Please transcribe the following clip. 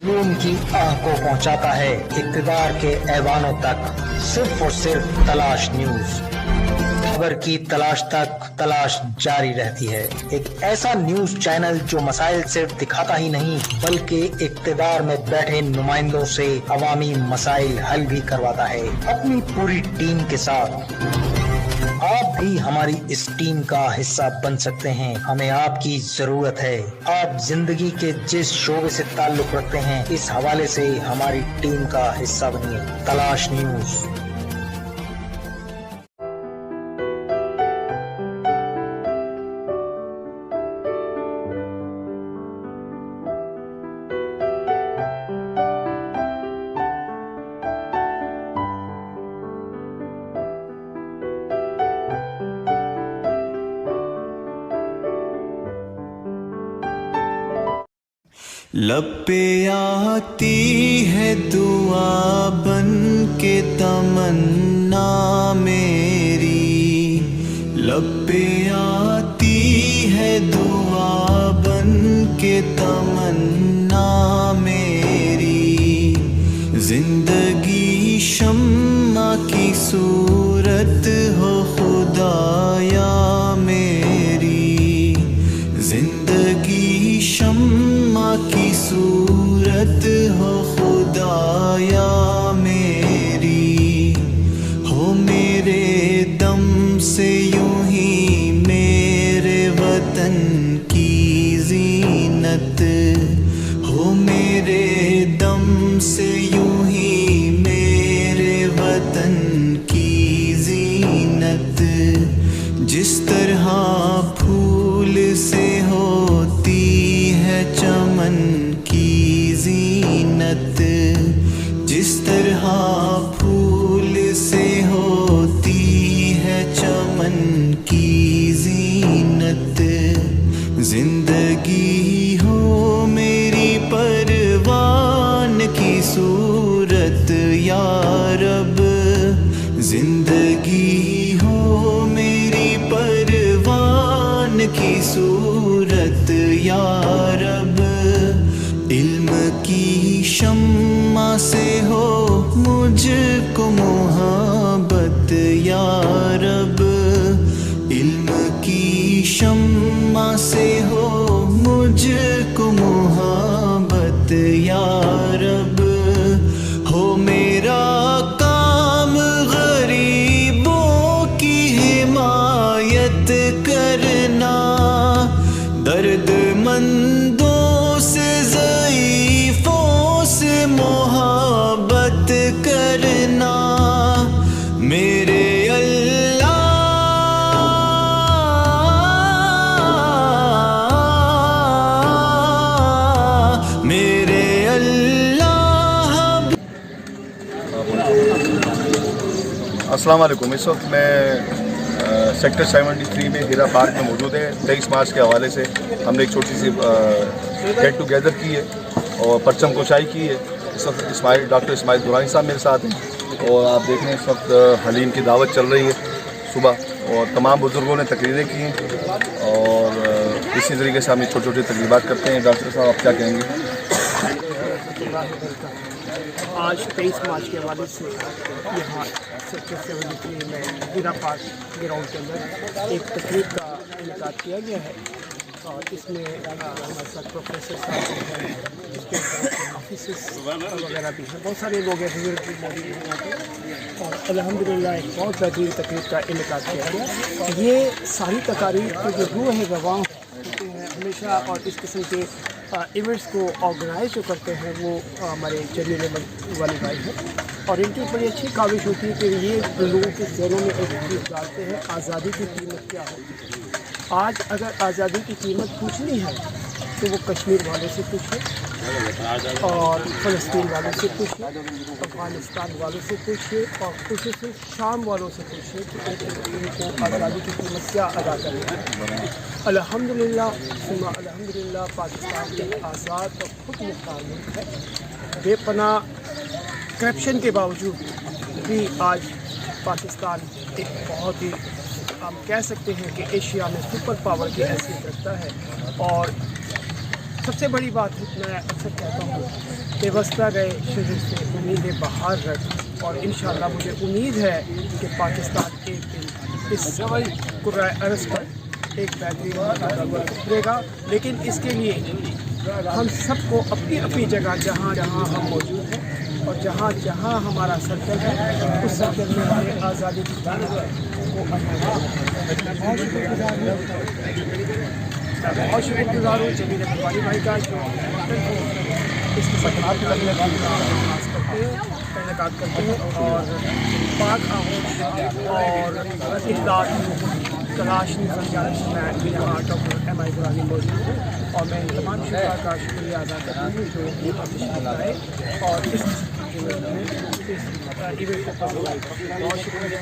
जुनून की आह को पहुंचाता है इक़्तिदार के ऐवानों तक, सिर्फ और सिर्फ तलाश न्यूज। खबर की तलाश तक तलाश जारी रहती है। एक ऐसा न्यूज चैनल जो मसाइल सिर्फ दिखाता ही नहीं बल्कि इक़्तिदार में बैठे नुमाइंदों से अवामी मसाइल हल भी करवाता है अपनी पूरी टीम के साथ। आप भी हमारी इस टीम का हिस्सा बन सकते हैं। हमें आपकी जरूरत है। आप जिंदगी के जिस शोबे से ताल्लुक रखते हैं, इस हवाले से हमारी टीम का हिस्सा बनिए। तलाश न्यूज। लब पे आती है दुआ बन के तमन्ना मेरी, लब पे आती है दुआ बन के तमन्ना मेरी। जिंदगी शम्मा की सूरत हो खुदाया मेरी, जिंदगी शम्मा की सूरत हो खुदाया मेरी। हो मेरे दम से यूं ही मेरे वतन की जीनत, हो मेरे दम से यूं ही मेरे वतन की जीनत। जिस तरह फूल से होती है चमन की जीनत, जिस तरह फूल से होती है चमन की जीनत। जिंदगी हो मेरी परवान की सूरत या रब, जिंदगी हो मेरी परवान की सूरत या रब। इल्म की शम्मा से हो मुझको मोहब्बत या रब, इल्म की शम्मा से हो मुझको मोहब्बत या रब। हो मेरा काम गरीबों की हिमायत करना, दर्दमंदों से ज़ईफ़ों से मोहब्बत करना। मेरे अल्लाह मेरे अल्लाह। अस्सलाम वालेकुम। इस वक्त मैं सेक्टर 73 में हीरा पार्क में मौजूद है। 23 मार्च के हवाले से हमने एक छोटी सी गेट टुगेदर की है और परचम कुशाई की है। इस वक्त डॉक्टर इस्माइल दुरानी साहब मेरे साथ हैं और आप देख रहे हैं इस वक्त हलीम की दावत चल रही है सुबह, और तमाम बुज़ुर्गों ने तकरीरें की हैं और इसी तरीके से हम छोटी छोटी तकरीबात करते हैं। डॉक्टर साहब आप क्या कहेंगे? आज 23 मार्च के हवाले से यहाँ सेक्टर 73 में हीरा पार्क ग्राउंड के अंदर एक तकरीब का इनेकाद किया गया है और इसमें हमारे साथ प्रोफेसर साहब हैं, इसके ऑफिसर्स वगैरह भी हैं, बहुत सारे लोग हैं बुजुर्ग भी मौजूद हैं यहाँ पे। और अल्हम्दुलिल्लाह एक बहुत बेहतरीन तकरीब का इनेकाद किया गया। ये सारी तकारीब की जो रूह है गवाह होते हैं हमेशा, और इस किस्म के इवेंट्स को ऑर्गेनाइज जो करते हैं वो हमारे जलील वाली भाई हैं, और इनकी बड़ी अच्छी काविश होती है कि ये लोगों के जहनों में एक चीज़ डालते हैं, आज़ादी की कीमत क्या होती है। आज अगर आज़ादी की कीमत पूछनी है तो वो कश्मीर वालों से पूछे और फ़लस्तीन वालों से पूछे, अफ़गानिस्तान वालों से पूछे और खुसूसन शाम वालों से पूछे कि उनको आज़ादी की कीमत क्या अदा करनी है। अल्हम्दुलिल्लाह सुम्मा अल्हम्दुलिल्लाह पाकिस्तान एक आज़ाद और खुद मुख्तार मुल्क है। बेपनाह करप्शन के बावजूद भी आज पाकिस्तान एक बहुत ही, हम कह सकते हैं कि एशिया में सुपर पावर की हैसियत रखता है। और सबसे बड़ी बात मैं अक्सर कहता हूँ پیوستہ رہے شروع سے امیدیں بہار رکھ، اور انشاءاللہ مجھے امید ہے کہ پاکستان ایک دن اس کرۂ ارض پر ایک بہترین ابھرے گا، لیکن اس کے لیے ہم سب کو اپنی اپنی جگہ جہاں جہاں ہم موجود ہیں اور جہاں جہاں ہمارا سرکل ہے اس سرکل میں ہمیں آزادی کی تعلیم کو بہت شکر گزار ہوں جمیل اقبالی بھائی کا، جو اس کے ساتھ انعقاد کرتے ہیں اور پاک آغوش اور امداد تلاش نظام میں یہاں ڈاکٹر ایم آئی گرانی موجود ہیں، اور میں تمام شعراء کا شکریہ ادا کرتا ہوں جو یہاں تشریف لائے اور اس ایونٹ کو بہت شکریہ.